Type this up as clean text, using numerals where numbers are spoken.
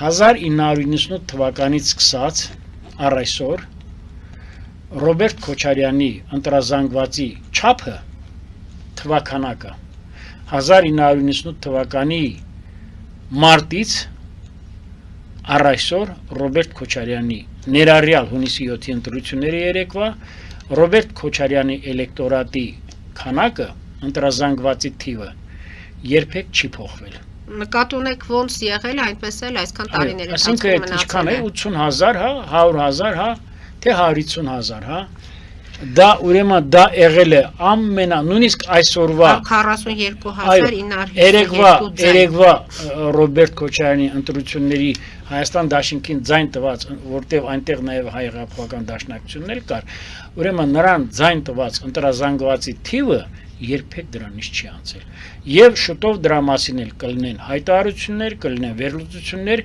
1998 թվականից սկսած առ այսօր Ռոբերտ Քոչարյանի ընտրազանգվածի չափը թվականակը 1998 թվականի մարտից առ այսօր Ռոբերտ Քոչարյանի ներառյալ հունիսի 7-ի ընտրությունների երեկվա Ռոբերտ Քոչարյանի էլեկտորատի քանակը ընտրազանգվածի թիվը երբեք չի փոխվել։ Նկատի ունեք ոնց եղել այնպես էլ այսքան տարիների ընթացքում ինչքան է 80,000, հա, 100,000, հա, թե 150,000, հա։ Դա ուրեմն դա եղել է նույնիսկ այսօրվա 42,952 երեկվա Ռոբերտ Քոչարյանի ընտրությունների Հայաստան դաշինքին ձայն տված, որտեղ այնտեղ նաև հայ-հեղափոխական դաշնակցությունն էլ կար, ուրեմն նրան ձայն տված ընտրազանգվածի թիվը երբեք դրանից չի անցել։ Եվ շուտով դրա մասին էլ կլինեն հայտարարություններ, կլինեն վերլուծություններ,